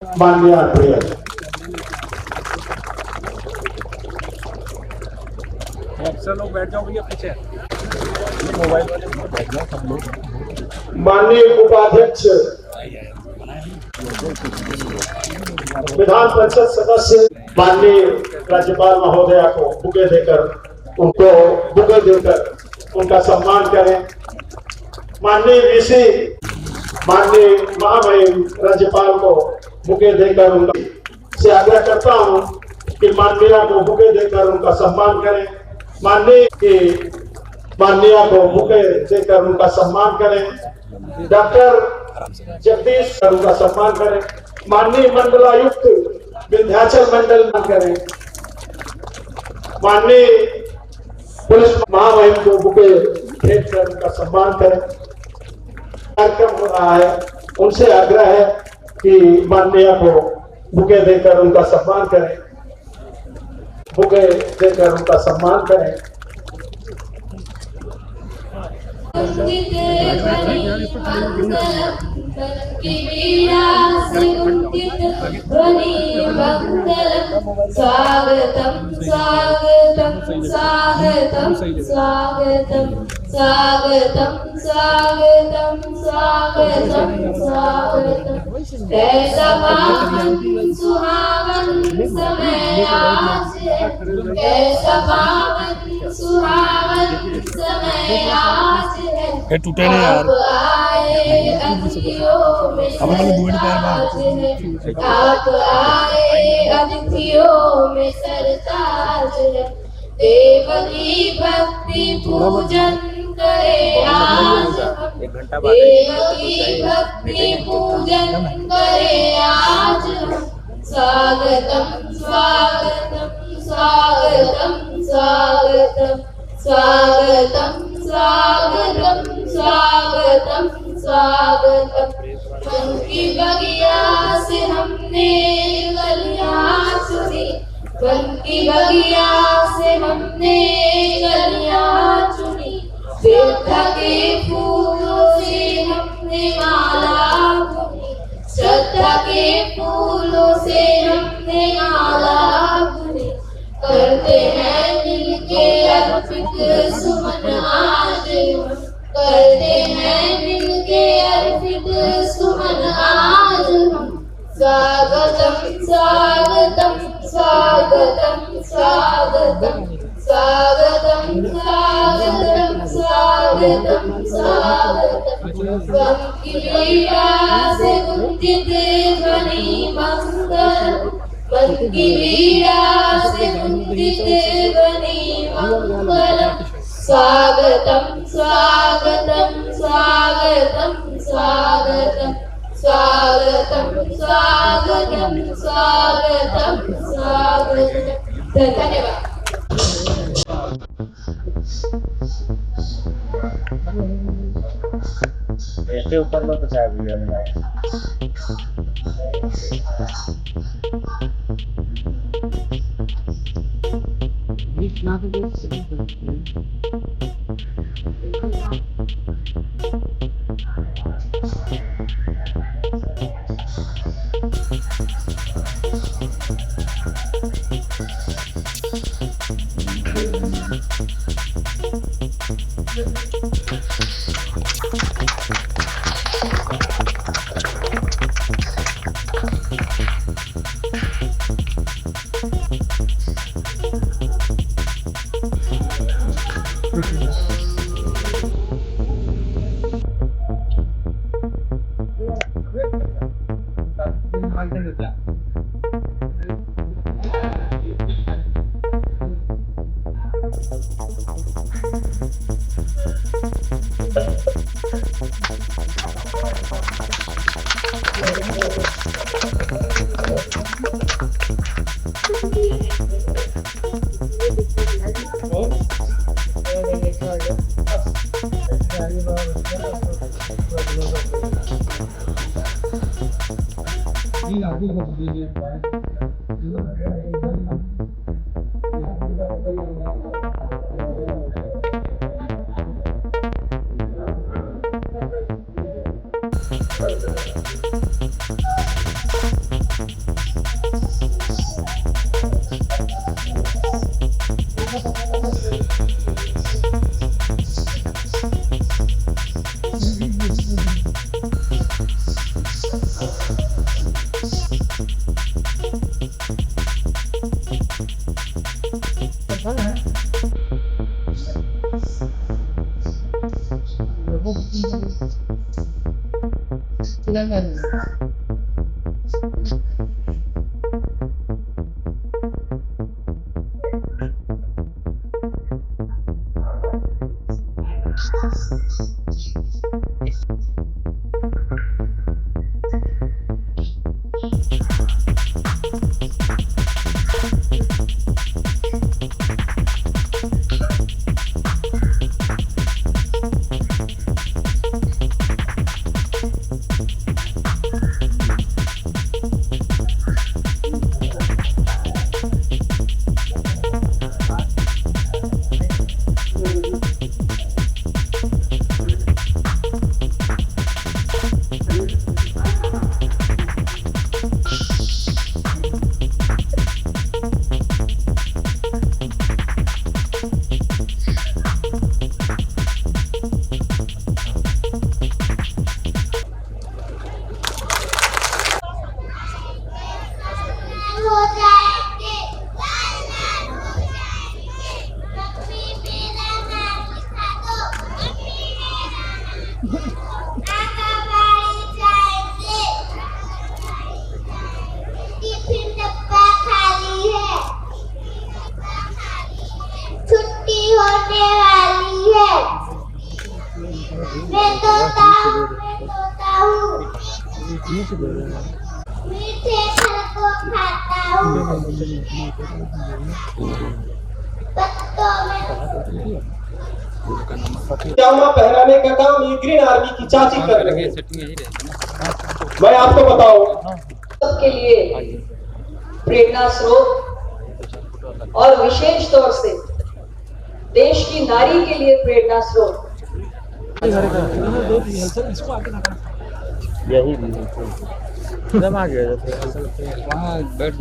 माननीय अध्यक्ष अक्सर लोग बैठ जाओ भैया पीछे, मोबाइल वाले बैठ जाओ सब लोग। माननीय उपाध्यक्ष विधान परिषद सदस्य माननीय राज्यपाल महोदया को बुके देकर उनका सम्मान करें। माननीय वीसी माननीय महामहिम राज्यपाल को बुके देकर उनका से आग्रह करता हूं कि माननीय को बुके देकर उनका सम्मान करें। माननीय को बुके देकर उनका सम्मान करें। डॉक्टर जगदीश उनका सम्मान करें। माननीय मंडलायुक्त विंध्याचल मंडल करें। माननीय पुलिस महामहिम को बुके भेंट कर उनका सम्मान करें। कार्यक्रम हो रहा है, उनसे आग्रह है कि माननीय को बुके देकर उनका सम्मान करें। बुके देकर उनका सम्मान करें। स्वागतम स्वागतम स्वागतम स्वागतम स्वागतम स्वागतम स्वागतम स्वागतम। कैसा पावन सुहावन समय आज है, कैसा पावन सुहावन समय आज है। टूटे नहीं यार, आए अतिथियों में सरताज है, आप आए अतिथियों में सरताज है। देव की भक्ति पूजन करे आज हम, देव की भक्ति पूजन करे आज हम। स्वागतम स्वागतम स्वागतम स्वागतम स्वागतम स्वागतम स्वागतम स्वागतम। मन की बगिया से हमने कलियां चुनी, मन की बगिया से हमने कलियां चुनी। श्रद्धा के फूलों से हमने माला बुनी, श्रद्धा के फूलों से हमने माला बुनी। करते हैं मिलके अर्पित सुमन आज हम, करते हैं मिलके अर्पित सुमन आज हम। स्वागतम स्वागतम स्वागतम स्वागतम स्वागतम स्वागतम स्वागतम स्वागतम। गम की वीणा से गुंजित ध्वनि मंगल, मन की वीणा से गुंजित ध्वनि मंगल। स्वागतम स्वागतम स्वागतम स्वागतम स्वागतम स्वागतम स्वागतम स्वागतम। धन्यवाद। ऐसे ऊपर लो तो चाय भी है। मीठे फल को खाता हूँ, पत्तों में पजामा पहनाने का काम ये ग्रीन आर्मी की चाची कर रही है। मैं आपको बताऊं, सबके लिए प्रेरणा स्रोत और विशेष तौर से देश की नारी के लिए प्रेरणा स्रोत। यही एकदम आ गया वहाँ बैठ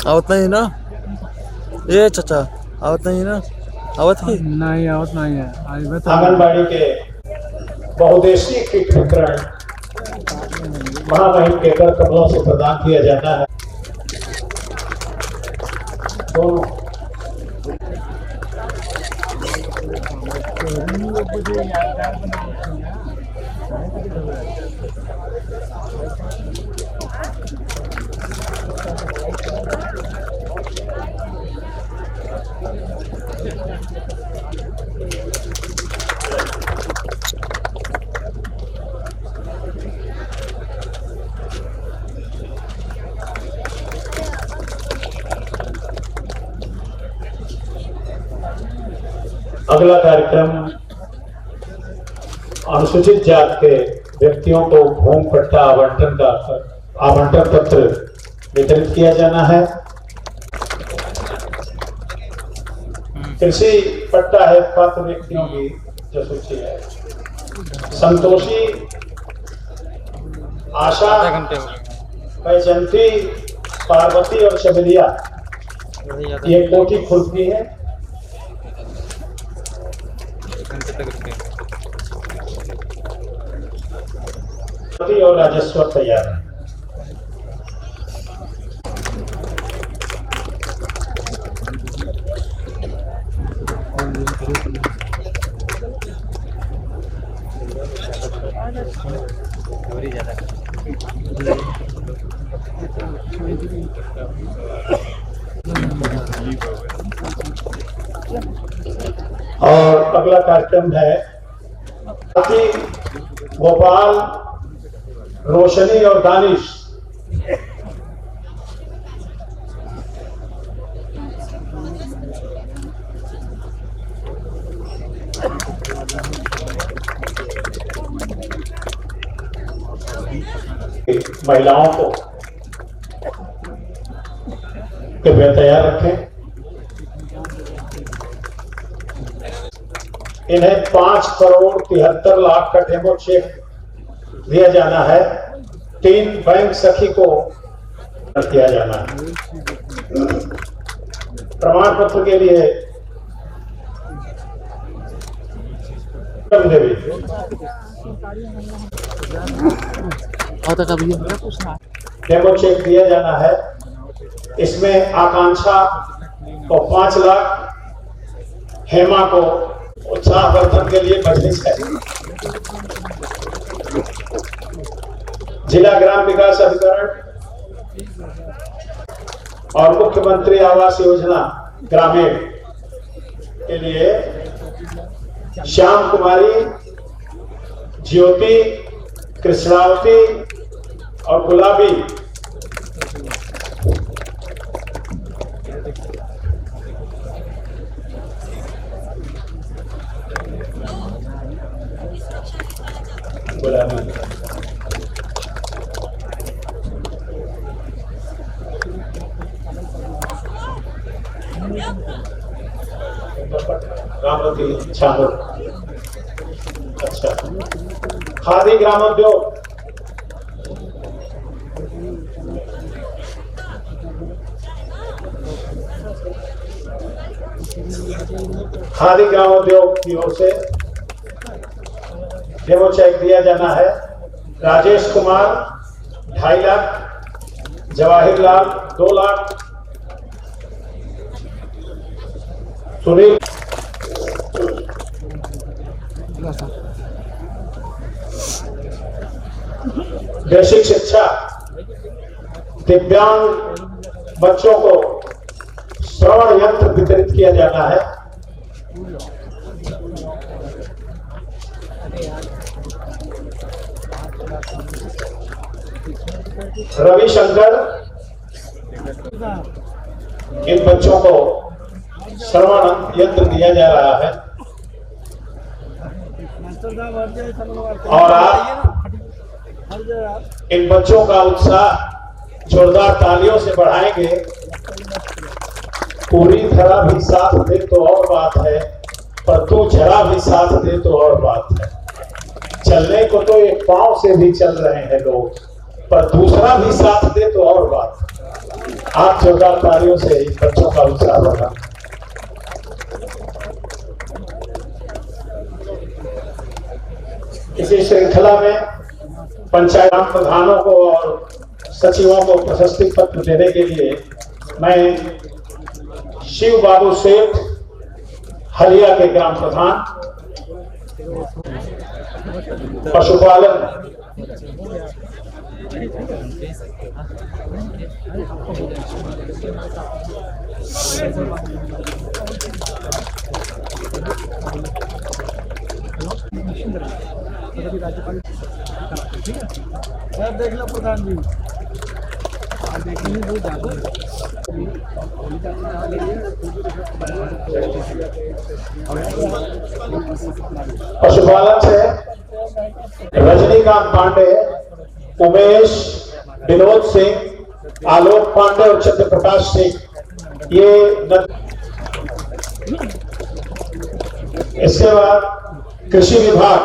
आवत नहीं ना ये चाचा, आवत नहीं ना, आवत ही नहीं आवत नहीं है। आंगनबाड़ी के बहुउद्देशीय किट वितरण महामहिम के कर कमलों से प्रदान किया जाता है। दोनों अगला कार्यक्रम अनुसूचित जाति के व्यक्तियों को भूमि पट्टा आवंटन पत्र वितरित किया जाना है। कृषि पट्टा है पात्र व्यक्तियों की जो सूची है। संतोषी, आशा, बैजंती, पार्वती और शबरिया ये कोठी खुर्द की है। और राजस्व तैयार है। और अगला कार्यक्रम है गोपाल, रोशनी और दानिश महिलाओं को कृपया तैयार रखें। इन्हें 5,73,00,000 का डेमो चेक दिया जाना है। 3 बैंक सखी को किया जाना है। प्रमाण पत्र के लिए देवी डेमो चेक दिया जाना है। इसमें आकांक्षा को 5 लाख, हेमा को उत्साहवर्धन के लिए मजलिस है। जिला ग्राम विकास अधिकरण और मुख्यमंत्री आवास योजना ग्रामीण के लिए श्याम कुमारी, ज्योति, कृष्णावती और गुलाबी रामवती छांगुर। अच्छा, खादी ग्रामोद्योग की ओर से डेमो चेक दिया जाना है। राजेश कुमार 2.5 लाख, जवाहिर लाल 2 लाख, सुनील बेसिक शिक्षा, दिव्यांग बच्चों को श्रवण यंत्र वितरित किया जाना है। रविशंकर, इन बच्चों को श्रवण यंत्र दिया जा रहा है। और आप इन बच्चों का उत्साह जोरदार तालियों से बढ़ाएंगे। पूरी तरह भी साथ दे तो और बात है, पर तू जरा भी साथ दे तो और बात है। चलने को तो एक पांव से भी चल रहे हैं लोग, पर दूसरा भी साथ दे तो और बात। आप जोरदार तालियों से इन बच्चों का उत्साह बढ़ा। इसी श्रृंखला में पंचायत प्रधानों को और सचिवों को प्रशस्ति पत्र देने के लिए मैं शिव बाबू सेठ, हलिया के ग्राम प्रधान, पशुपालन देख लो प्रधान जी, पशुपालन से रजनीकांत पांडे, उमेश, विनोद सिंह, आलोक पांडे और चंद्र प्रकाश सिंह। ये इसके बाद कृषि विभाग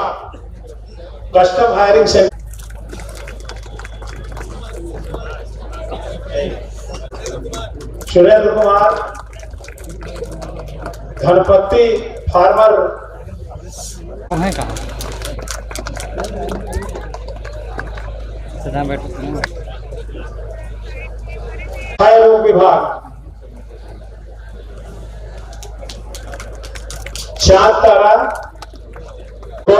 कस्टम हायरिंग से सुरेंद्र कुमार, धनपति फार्मर है कहाँ रोग विभाग, चांद तारा को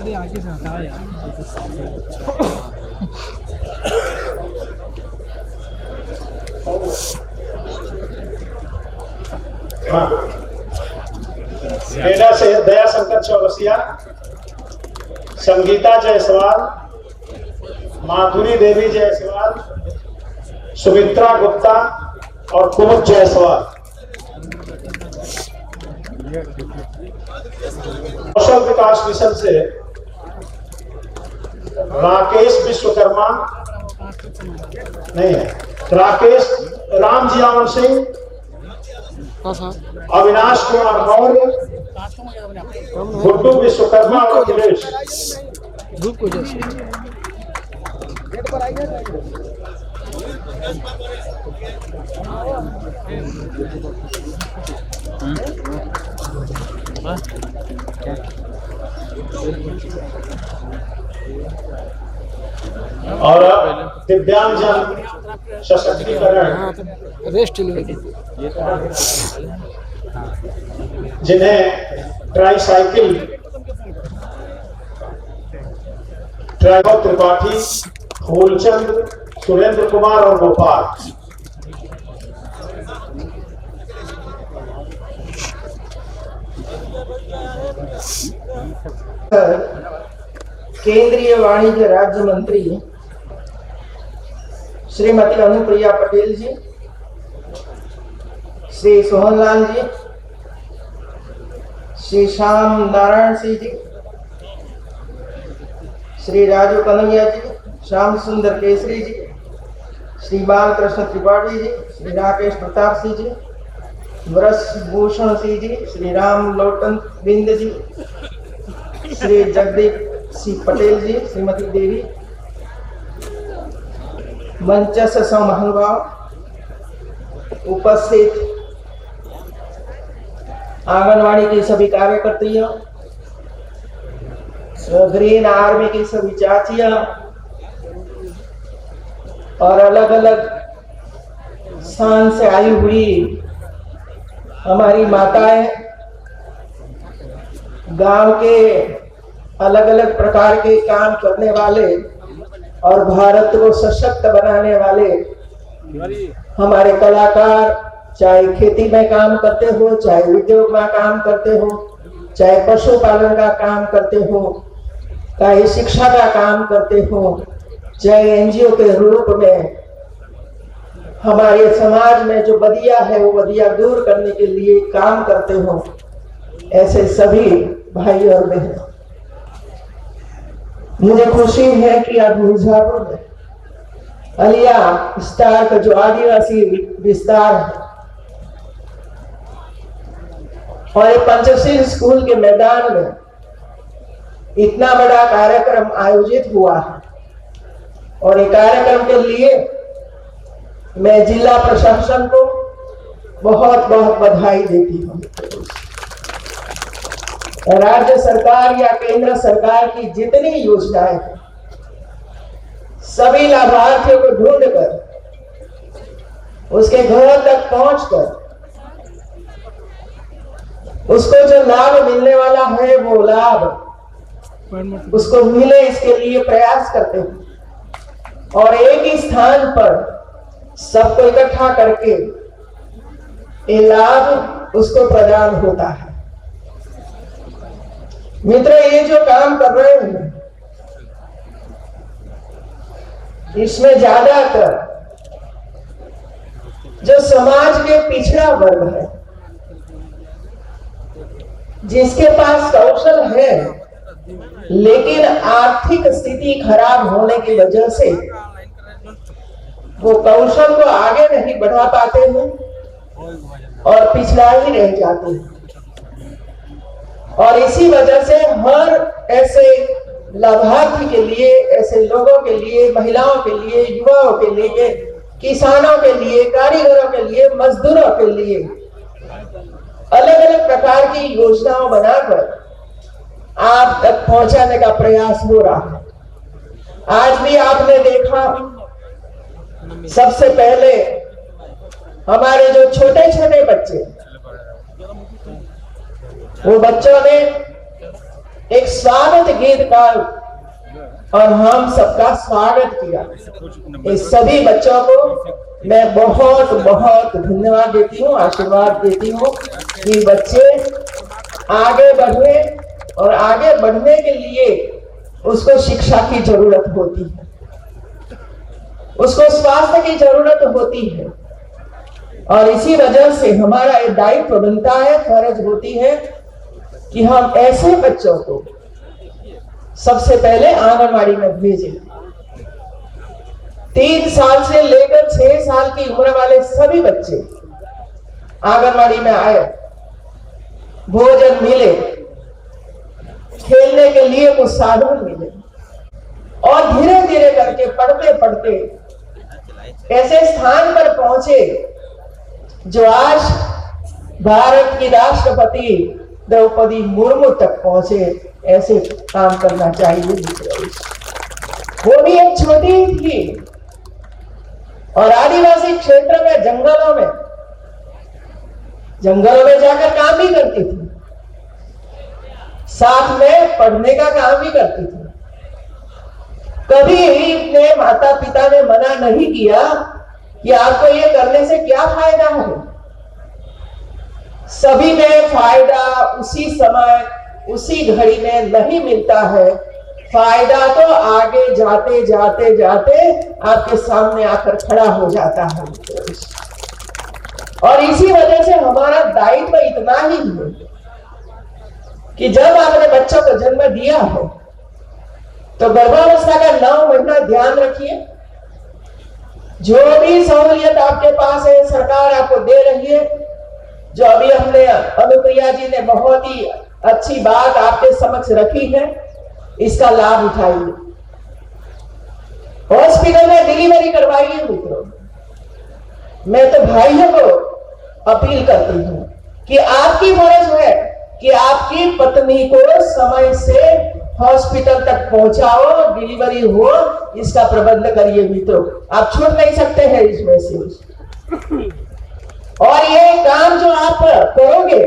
अरे आगे से हटा यार। बेटा से दया शंकर चौरसिया, संगीता जायसवाल, माधुरी देवी जायसवाल, सुमित्रा गुप्ता और कुमुद जायसवाल। कौशल विकास मिशन से राकेश विश्वकर्मा नहीं है, राकेश रामजियावन सिंह, अविनाश कुमार मौर्य, गुड्डू विश्वकर्मा और अखिलेश। और दिव्यांगजन सशक्तिकरण जिन्हें ट्राईसाइकिल ड्राइवर त्रिपाठी, फूलचंद, सुरेंद्र कुमार और गोपाल। केंद्रीय वाणिज्य राज्य मंत्री श्रीमती अनुप्रिया पटेल जी, श्री सोहनलाल जी, श्री श्याम नारायण सिंह जी, श्री राजू कन्हैया जी, श्याम सुंदर केसरी जी, श्री बालकृष्ण त्रिपाठी जी, श्री राकेश प्रताप सिंह जी, ब्रजभूषण सिंह जी, श्री राम लोटन बिंद जी, श्री जगदीप सिंह पटेल जी, श्रीमती देवी, मंचस्थ सौ महानुभाव, उपस्थित आंगनवाड़ी की सभी कार्यकर्तियों, ग्रीन आर्मी की सभी चाचियां और अलग अलग स्थान से आई हुई हमारी माताएं, गांव के अलग अलग प्रकार के काम करने वाले और भारत को सशक्त बनाने वाले हमारे कलाकार, चाहे खेती में काम करते हो, चाहे उद्योग में काम करते हो, चाहे पशुपालन का काम करते हो, चाहे शिक्षा का काम करते हो, चाहे एनजीओ के रूप में हमारे समाज में जो बदिया है वो बदिया दूर करने के लिए काम करते हो, ऐसे सभी भाई और बहन, मुझे खुशी है कि आज मिर्जापुर में अलिया विस्तार का जो आदिवासी विस्तार है और पंचशील स्कूल के मैदान में इतना बड़ा कार्यक्रम आयोजित हुआ है और ये कार्यक्रम के लिए मैं जिला प्रशासन को बहुत बहुत बधाई देती हूँ। राज्य सरकार या केंद्र सरकार की जितनी योजनाएं हैं सभी लाभार्थियों को ढूंढकर उसके घर तक पहुंचकर उसको जो लाभ मिलने वाला है वो लाभ उसको मिले, इसके लिए प्रयास करते हैं और एक ही स्थान पर सबको इकट्ठा करके ये लाभ उसको प्रदान होता है। मित्र, ये जो काम कर रहे हैं इसमें ज्यादातर जो समाज के पिछड़ा वर्ग है, जिसके पास कौशल है लेकिन आर्थिक स्थिति खराब होने की वजह से वो कौशल को आगे नहीं बढ़ा पाते हैं और पिछड़ा ही रह जाते हैं और इसी वजह से हर ऐसे लाभार्थी के लिए, ऐसे लोगों के लिए, महिलाओं के लिए, युवाओं के लिए, किसानों के लिए, कारीगरों के लिए, मजदूरों के लिए अलग अलग प्रकार की योजनाओं बनाकर आप तक पहुंचाने का प्रयास हो रहा है। आज भी आपने देखा, सबसे पहले हमारे जो छोटे छोटे बच्चे, वो बच्चों ने एक स्वागत गीत का और हम सबका स्वागत किया। इस सभी बच्चों को मैं बहुत बहुत धन्यवाद देती हूँ, आशीर्वाद देती हूँ कि बच्चे आगे बढ़े और आगे बढ़ने के लिए उसको शिक्षा की जरूरत होती है। उसको स्वास्थ्य की जरूरत होती है। और इसी वजह से हमारा एक दायित्व बनता है, फर्ज होती है कि हम ऐसे बच्चों को सबसे पहले आंगनवाड़ी में भेजें। 3 साल से लेकर 6 साल की उम्र वाले सभी बच्चे आंगनवाड़ी में आए, भोजन मिले, खेलने के लिए कुछ साधन मिले, और धीरे धीरे करके पढ़ते पढ़ते ऐसे स्थान पर पहुंचे जो आज भारत की राष्ट्रपति द्रौपदी मुर्मू तक पहुंचे। ऐसे काम करना चाहिए मित्रों। वो भी एक छोटी ही थी और आदिवासी क्षेत्र में जंगलों में जाकर काम भी करती थी, साथ में पढ़ने का काम भी करती थी। कभी ही अपने माता पिता ने मना नहीं किया कि आपको ये करने से क्या फायदा है। सभी में फायदा उसी समय उसी घड़ी में नहीं मिलता है, फायदा तो आगे जाते जाते जाते आपके सामने आकर खड़ा हो जाता है। और इसी वजह से हमारा दायित्व इतना ही है कि जब आपने बच्चों को जन्म दिया हो तो गर्भावस्था का 9 महीना ध्यान रखिए। जो भी सहूलियत आपके पास है सरकार आपको दे रही है। जो अभी हमने अनुप्रिया जी ने बहुत ही अच्छी बात आपके समक्ष रखी है, इसका लाभ उठाइए। हॉस्पिटल में डिलीवरी करवाइए मित्रों। मैं तो भाइयों को अपील करती हूं कि आपकी फर्ज है कि आपकी पत्नी को समय से हॉस्पिटल तक पहुंचाओ, डिलीवरी हो, इसका प्रबंध करिए मित्रों। आप छूट नहीं सकते हैं इसमें से। और ये काम जो आप करोगे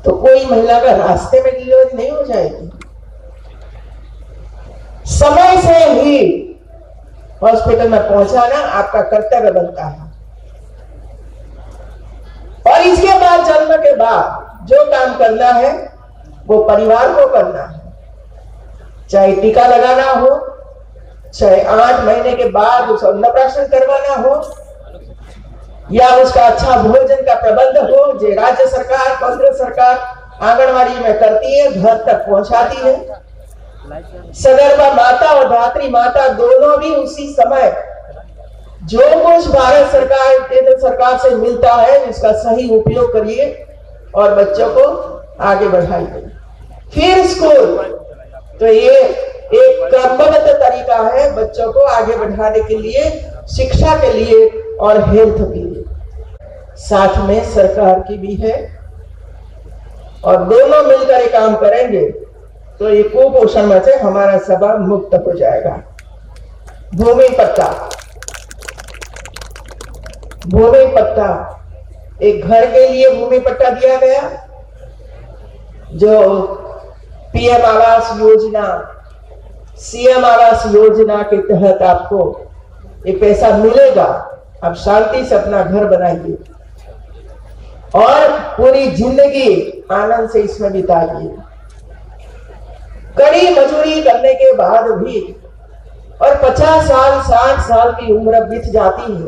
तो कोई महिला का रास्ते में डिलीवरी नहीं हो जाएगी। समय से ही हॉस्पिटल में पहुंचाना आपका कर्तव्य बनता है। और इसके बाद जन्म के बाद जो काम करना है वो परिवार को करना है। चाहे टीका लगाना हो, चाहे 8 महीने के बाद उसका अन्नप्राशन करवाना हो, या उसका अच्छा भोजन का प्रबंध हो, जो राज्य सरकार केंद्र सरकार आंगनवाड़ी में करती है, घर तक पहुंचाती है। सगर्भा माता और धात्री माता दोनों भी उसी समय जो कुछ भारत सरकार केंद्र सरकार से मिलता है इसका सही उपयोग करिए और बच्चों को आगे बढ़ाइए। फिर स्कूल, तो ये एक क्रमबद्ध तरीका है बच्चों को आगे बढ़ाने के लिए, शिक्षा के लिए और हेल्थ के लिए। साथ में सरकार की भी है और दोनों मिलकर ये काम करेंगे तो ये कुपोषण में से हमारा सभा मुक्त हो जाएगा। भूमि पट्टा एक घर के लिए भूमि पट्टा दिया गया, जो पीएम आवास योजना, सीएम आवास योजना के तहत आपको ये पैसा मिलेगा। आप शांति से अपना घर बनाइए और पूरी जिंदगी आनंद से इसमें बिताइए। कड़ी मजदूरी करने के बाद भी और 50 साल 60 साल की उम्र बीत जाती है,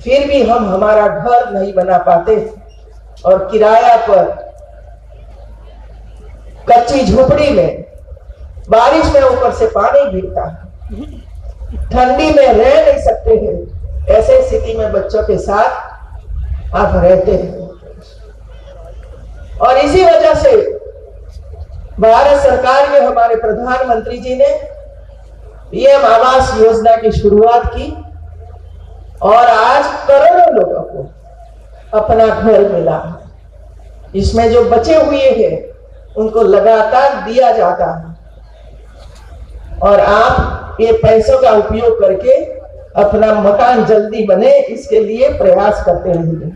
फिर भी हम हमारा घर नहीं बना पाते और किराया पर कच्ची झोपड़ी में बारिश में ऊपर से पानी गिरता है, ठंडी में रह नहीं सकते हैं। ऐसे स्थिति में बच्चों के साथ आप रहते हैं और इसी वजह से भारत सरकार के हमारे प्रधानमंत्री जी ने पीएम आवास योजना की शुरुआत की और आज करोड़ों लोगों को अपना घर मिला। इसमें जो बचे हुए हैं उनको लगातार दिया जाता है और आप ये पैसों का उपयोग करके अपना मकान जल्दी बने इसके लिए प्रयास करते रहेंगे।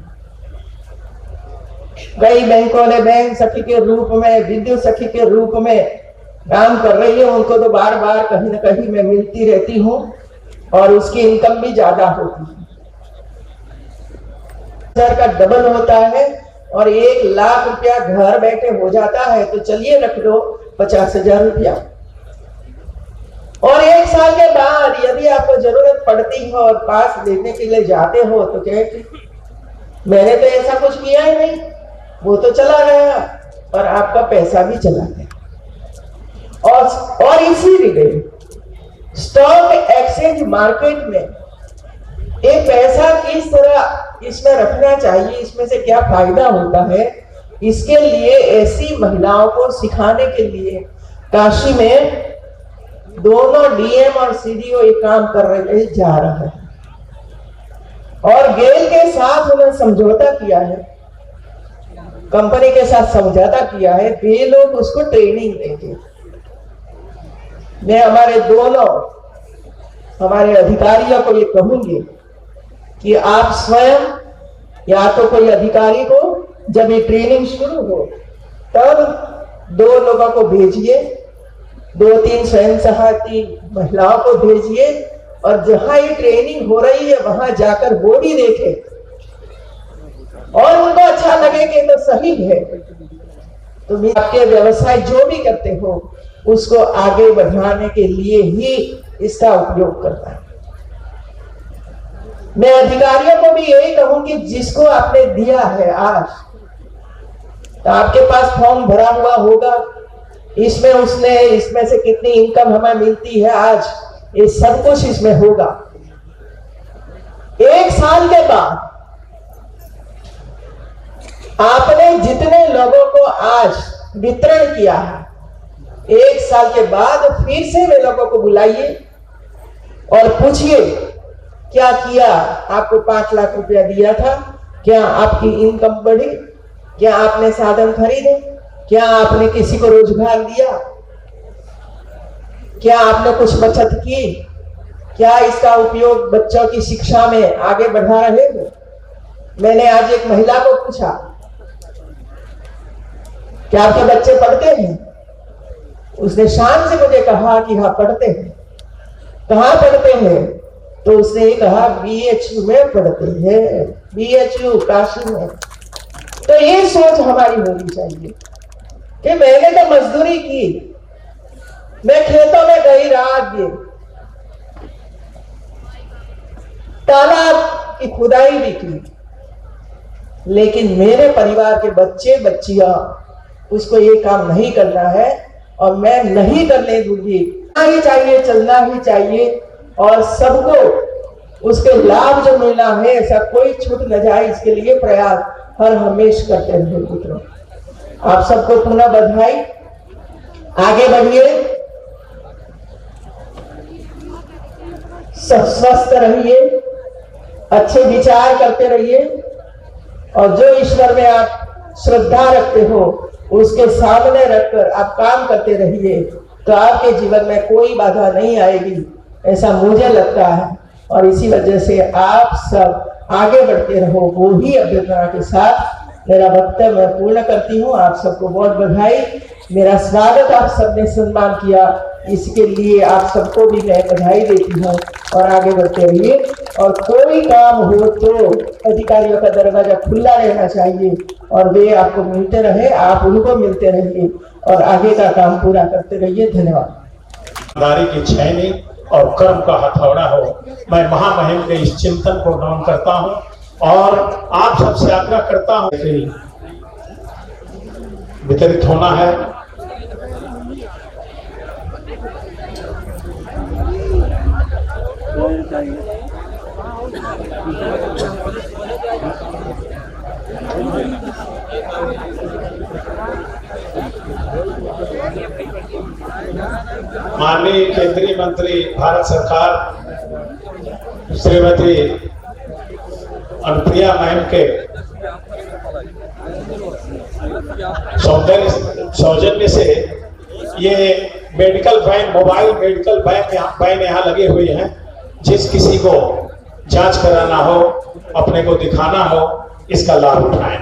कई बैंकों ने बैंक सखी के रूप में, विद्युत सखी के रूप में काम कर रही है, उनको तो बार बार कहीं ना कहीं मैं मिलती रहती हूँ और उसकी इनकम भी ज्यादा होती है। का डबल होता है और 1 लाख रुपया घर बैठे हो जाता है, तो चलिए रख दो 50,000 रुपया। और 1 साल के बाद यदि कभी आपको जरूरत पड़ती है और पास लेने के लिए जाते हो तो कहे कि मैंने तो ऐसा कुछ किया ही नहीं, वो तो चला गया और आपका पैसा भी चला गया। और इसीलिए स्टॉक एक्सचेंज मार्केट में ये पैसा किस तरह इसमें रखना चाहिए, इसमें से क्या फायदा होता है, इसके लिए ऐसी महिलाओं को सिखाने के लिए काशी में दोनों डीएम और सीडीओ ये काम कर रहे जा रहा है। और गेल के साथ उन्होंने समझौता किया है, कंपनी के साथ समझौता किया है, वे लोग उसको ट्रेनिंग देंगे। मैं हमारे अधिकारियों को ये कहूंगी कि आप स्वयं या तो कोई अधिकारी को जब ये ट्रेनिंग शुरू हो तब 2 लोगों को भेजिए, 2-3 स्वयं सहायता महिलाओं को भेजिए और जहां ये ट्रेनिंग हो रही है वहां जाकर वो भी देखे और उनको अच्छा लगे कि तो सही है तो आपके व्यवसाय जो भी करते हो उसको आगे बढ़ाने के लिए ही इसका उपयोग करता है। मैं अधिकारियों को भी यही कहूंगी, जिसको आपने दिया है आज तो आपके पास फॉर्म भरा हुआ होगा, इसमें से कितनी इनकम हमें मिलती है आज, ये सब कुछ इसमें होगा। 1 साल के बाद आपने जितने लोगों को आज वितरण किया है, 1 साल के बाद फिर से वे लोगों को बुलाइए और पूछिए क्या किया, आपको 5 लाख रुपया दिया था, क्या आपकी इनकम बढ़ी, क्या आपने साधन खरीदे, क्या आपने किसी को रोजगार दिया, क्या आपने कुछ बचत की, क्या इसका उपयोग बच्चों की शिक्षा में आगे बढ़ा रहे हो। मैंने आज एक महिला को पूछा क्या आपके बच्चे पढ़ते हैं, उसने शान से मुझे कहा कि हाँ पढ़ते हैं। कहाँ पढ़ते हैं, तो उसने ये कहा BHU में पढ़ते हैं, BHU काशी में। तो ये सोच हमारी होनी चाहिए कि मैंने तो मजदूरी की, मैं खेतों में गई रात दिन, तालाब की खुदाई भी की, लेकिन मेरे परिवार के बच्चे बच्चियां उसको ये काम नहीं करना है और मैं नहीं करने दूंगी। ही चाहिए, चलना ही चाहिए और सबको उसके लाभ जो मिलना है ऐसा कोई छूट न जाए, इसके लिए प्रयास हर हमेशा करते रहे मित्रों। आप सबको पुनः बधाई, आगे बढ़िए, स्वस्थ रहिए, अच्छे विचार करते रहिए और जो ईश्वर में आप श्रद्धा रखते हो उसके सामने रखकर आप काम करते रहिए तो आपके जीवन में कोई बाधा नहीं आएगी, ऐसा मुझे लगता है। और इसी वजह से आप सब आगे बढ़ते रहो, वो ही अभ्यर्थना के साथ मेरा वक्तव्य मैं पूर्ण करती हूँ। आप सबको बहुत बधाई, मेरा स्वागत आप सबने सम्मान किया, इसके लिए आप सबको भी मैं बधाई देती हूँ और आगे बढ़ते रहिए। और कोई काम हो तो अधिकारियों का दरवाजा खुला रहना चाहिए और वे आपको मिलते रहे, आप उनको मिलते रहिए और आगे का काम पूरा करते रहिए। धन्यवाद। नारी की छैनी और कर्म का हथौड़ा हो, मैं महामहिम के इस चिंतन को नमन करता हूँ और आप सबसे आग्रह करता हूँ कि वितरित होना है। माननीय केंद्रीय मंत्री भारत सरकार श्रीमती अनुप्रिया मैम के सौजन्य से ये medical van, mobile medical van यहाँ लगे हुए हैं। जिस किसी को जांच कराना हो, अपने को दिखाना हो, इसका लाभ उठाएं।